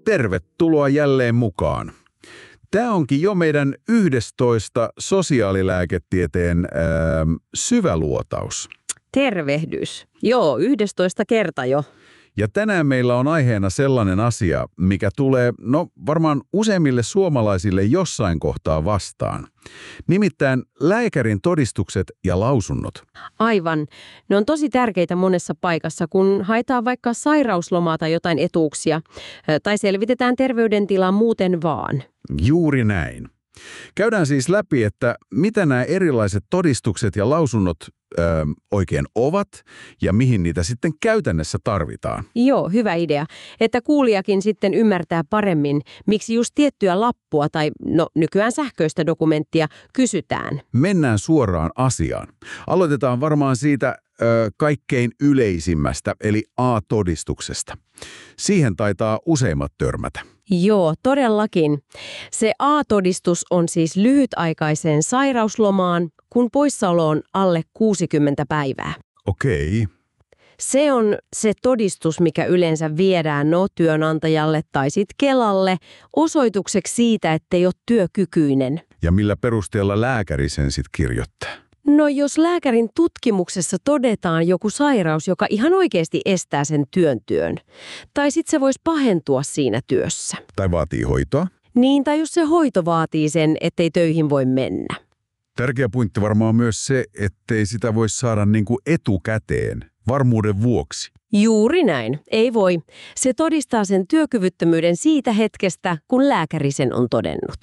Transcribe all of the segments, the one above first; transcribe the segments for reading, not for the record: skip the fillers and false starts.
Tervetuloa jälleen mukaan. Tämä onkin jo meidän 11 sosiaalilääketieteen syväluotaus. Tervehdys. Joo, 11 kerta jo. Ja tänään meillä on aiheena sellainen asia, mikä tulee varmaan useimmille suomalaisille jossain kohtaa vastaan. Nimittäin lääkärin todistukset ja lausunnot. Aivan. Ne on tosi tärkeitä monessa paikassa, kun haetaan vaikka sairauslomaa tai jotain etuuksia, tai selvitetään terveydentilaa muuten vaan. Juuri näin. Käydään siis läpi, että mitä nämä erilaiset todistukset ja lausunnot oikein ovat ja mihin niitä sitten käytännössä tarvitaan. Joo, hyvä idea. Että kuulijakin sitten ymmärtää paremmin, miksi just tiettyä lappua tai nykyään sähköistä dokumenttia kysytään. Mennään suoraan asiaan. Aloitetaan varmaan siitä kaikkein yleisimmästä, eli A-todistuksesta. Siihen taitaa useimmat törmätä. Joo, todellakin. Se A-todistus on siis lyhytaikaiseen sairauslomaan, kun poissaolo on alle 60 päivää. Okei. Se on se todistus, mikä yleensä viedään työnantajalle tai sitten Kelalle osoitukseksi siitä, ettei ole työkykyinen. Ja millä perusteella lääkäri sen sitten kirjoittaa? No jos lääkärin tutkimuksessa todetaan joku sairaus, joka ihan oikeasti estää sen työn, tai sitten se voisi pahentua siinä työssä. Tai vaatii hoitoa? Niin, tai jos se hoito vaatii sen, ettei töihin voi mennä. Tärkeä pointti varmaan myös se, ettei sitä voi saada etukäteen, varmuuden vuoksi. Juuri näin. Ei voi. Se todistaa sen työkyvyttömyyden siitä hetkestä, kun lääkäri sen on todennut.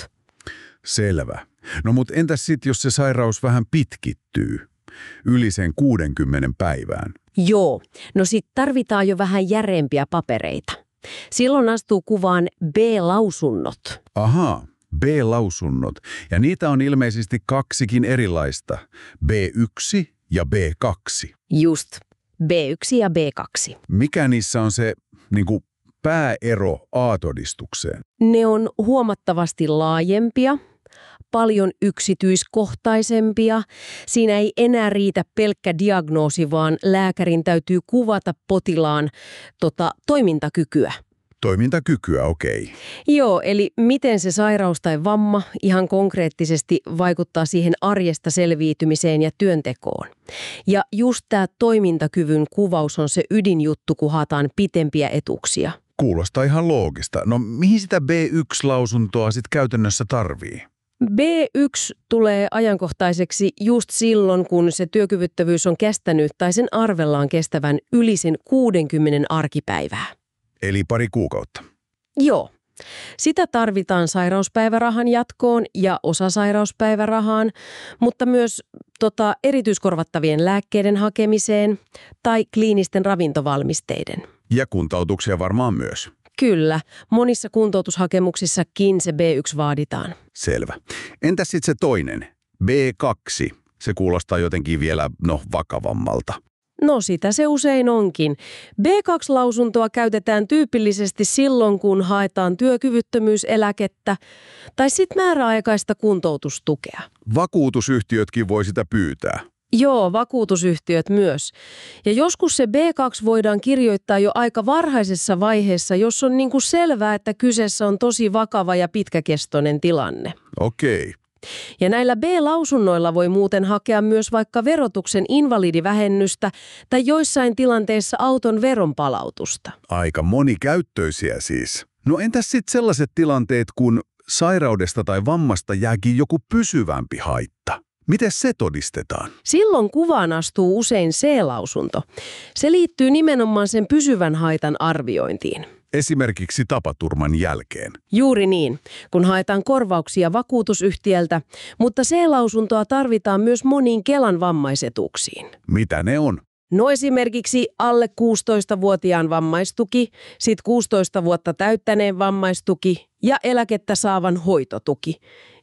Selvä. No mutta entäs sitten, jos se sairaus vähän pitkittyy, yli sen 60 päivään? Joo. No sit tarvitaan jo vähän järeempiä papereita. Silloin astuu kuvaan B-lausunnot. Ahaa, B-lausunnot. Ja niitä on ilmeisesti kaksikin erilaista. B1 ja B2. Just. B1 ja B2. Mikä niissä on se pääero A-todistukseen? Ne on huomattavasti laajempia, paljon yksityiskohtaisempia. Siinä ei enää riitä pelkkä diagnoosi, vaan lääkärin täytyy kuvata potilaan toimintakykyä. Toimintakykyä, okei. Joo, eli miten se sairaus tai vamma ihan konkreettisesti vaikuttaa siihen arjesta selviytymiseen ja työntekoon. Ja just tämä toimintakyvyn kuvaus on se ydinjuttu, kun haetaan pitempiä etuuksia. Kuulostaa ihan loogista. No mihin sitä B1-lausuntoa sitten käytännössä tarvii? B1 tulee ajankohtaiseksi just silloin, kun se työkyvyttömyys on kestänyt tai sen arvellaan kestävän yli sen 60 arkipäivää. Eli pari kuukautta. Joo. Sitä tarvitaan sairauspäivärahan jatkoon ja osasairauspäivärahaan, mutta myös erityiskorvattavien lääkkeiden hakemiseen tai kliinisten ravintovalmisteiden. Ja kuntoutuksia varmaan myös. Kyllä. Monissa kuntoutushakemuksissakin se B1 vaaditaan. Selvä. Entäs sitten se toinen, B2? Se kuulostaa jotenkin vielä vakavammalta. No sitä se usein onkin. B2-lausuntoa käytetään tyypillisesti silloin, kun haetaan työkyvyttömyyseläkettä tai sitten määräaikaista kuntoutustukea. Vakuutusyhtiötkin voi sitä pyytää. Joo, vakuutusyhtiöt myös. Ja joskus se B2 voidaan kirjoittaa jo aika varhaisessa vaiheessa, jos on selvää, että kyseessä on tosi vakava ja pitkäkestoinen tilanne. Okei. Ja näillä B-lausunnoilla voi muuten hakea myös vaikka verotuksen invalidivähennystä tai joissain tilanteissa auton veronpalautusta. Aika monikäyttöisiä siis. No entäs sitten sellaiset tilanteet, kun sairaudesta tai vammasta jääkin joku pysyvämpi haitta? Miten se todistetaan? Silloin kuvaan astuu usein C-lausunto. Se liittyy nimenomaan sen pysyvän haitan arviointiin. Esimerkiksi tapaturman jälkeen. Juuri niin, kun haetaan korvauksia vakuutusyhtiöltä, mutta C-lausuntoa tarvitaan myös moniin Kelan vammaisetuuksiin. Mitä ne on? No esimerkiksi alle 16-vuotiaan vammaistuki, sit 16 vuotta täyttäneen vammaistuki ja eläkettä saavan hoitotuki.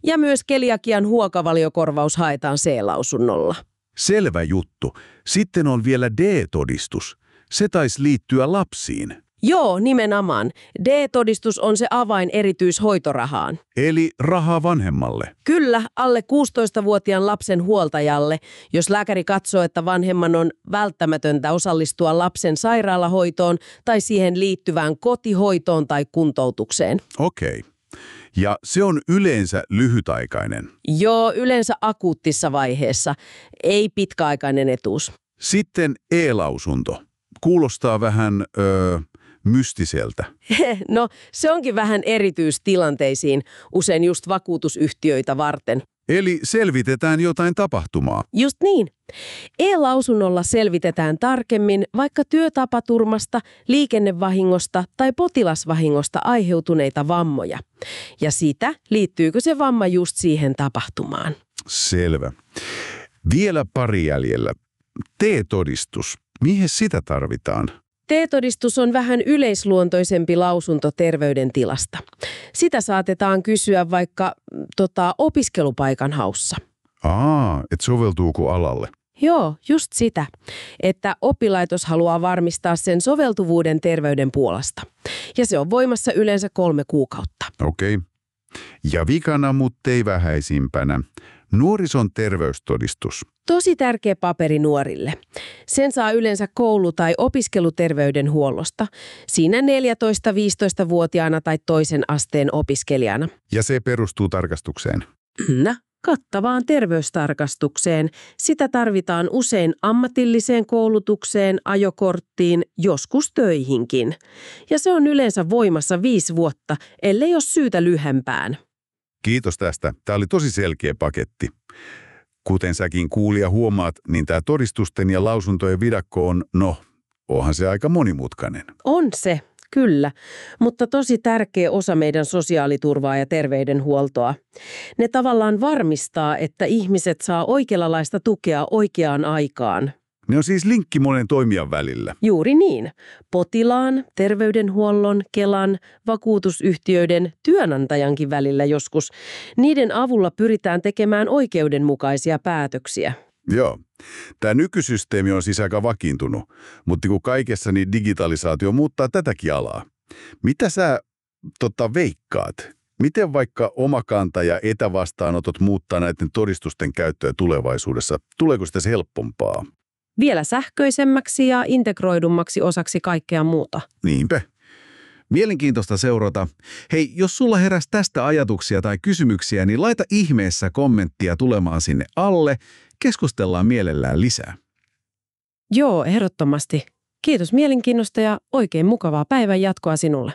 Ja myös keliakian huokavaliokorvaus haetaan C-lausunnolla. Selvä juttu. Sitten on vielä D-todistus. Se taisi liittyä lapsiin. Joo, nimenomaan. D-todistus on se avain erityishoitorahaan. Eli rahaa vanhemmalle. Kyllä, alle 16-vuotiaan lapsen huoltajalle, jos lääkäri katsoo, että vanhemman on välttämätöntä osallistua lapsen sairaalahoitoon tai siihen liittyvään kotihoitoon tai kuntoutukseen. Okei. Ja se on yleensä lyhytaikainen. Joo, yleensä akuuttissa vaiheessa, ei pitkäaikainen etuus. Sitten e-lausunto. Kuulostaa vähän mystiseltä. No, se onkin vähän erityistilanteisiin, usein just vakuutusyhtiöitä varten. Eli selvitetään jotain tapahtumaa. Just niin. E-lausunnolla selvitetään tarkemmin vaikka työtapaturmasta, liikennevahingosta tai potilasvahingosta aiheutuneita vammoja. Ja sitä, liittyykö se vamma just siihen tapahtumaan. Selvä. Vielä pari jäljellä. T-todistus. Mihin sitä tarvitaan? T-todistus on vähän yleisluontoisempi lausunto terveydentilasta. Sitä saatetaan kysyä vaikka opiskelupaikan haussa. Et soveltuuko alalle? Joo, just sitä, että oppilaitos haluaa varmistaa sen soveltuvuuden terveyden puolesta. Ja se on voimassa yleensä 3 kuukautta. Okei. Ja vikana, mutta ei vähäisimpänä. Nuorison terveystodistus. Tosi tärkeä paperi nuorille. Sen saa yleensä koulu- tai opiskeluterveydenhuollosta. Siinä 14-15-vuotiaana tai toisen asteen opiskelijana. Ja se perustuu tarkastukseen. Kattavaan terveystarkastukseen. Sitä tarvitaan usein ammatilliseen koulutukseen, ajokorttiin, joskus töihinkin. Ja se on yleensä voimassa 5 vuotta, ellei ole syytä lyhempään. Kiitos tästä. Tämä oli tosi selkeä paketti. Kuten säkin kuulija huomaat, niin tämä todistusten ja lausuntojen vidakko on, onhan se aika monimutkainen. On se, kyllä, mutta tosi tärkeä osa meidän sosiaaliturvaa ja terveydenhuoltoa. Ne tavallaan varmistaa, että ihmiset saa oikeanlaista tukea oikeaan aikaan. Ne on siis linkki monen toimijan välillä. Juuri niin. Potilaan, terveydenhuollon, Kelan, vakuutusyhtiöiden, työnantajankin välillä joskus. Niiden avulla pyritään tekemään oikeudenmukaisia päätöksiä. Joo. Tämä nykysysteemi on siis aika vakiintunut, mutta kun kaikessa niin digitalisaatio muuttaa tätäkin alaa. Mitä sä veikkaat? Miten vaikka Omakanta ja etävastaanotot muuttaa näiden todistusten käyttöä tulevaisuudessa? Tuleeko sitä helpompaa? Vielä sähköisemmäksi ja integroidummaksi osaksi kaikkea muuta. Niinpä. Mielenkiintoista seurata. Hei, jos sulla heräsi tästä ajatuksia tai kysymyksiä, niin laita ihmeessä kommenttia tulemaan sinne alle. Keskustellaan mielellään lisää. Joo, ehdottomasti. Kiitos mielenkiinnosta ja oikein mukavaa päivän jatkoa sinulle.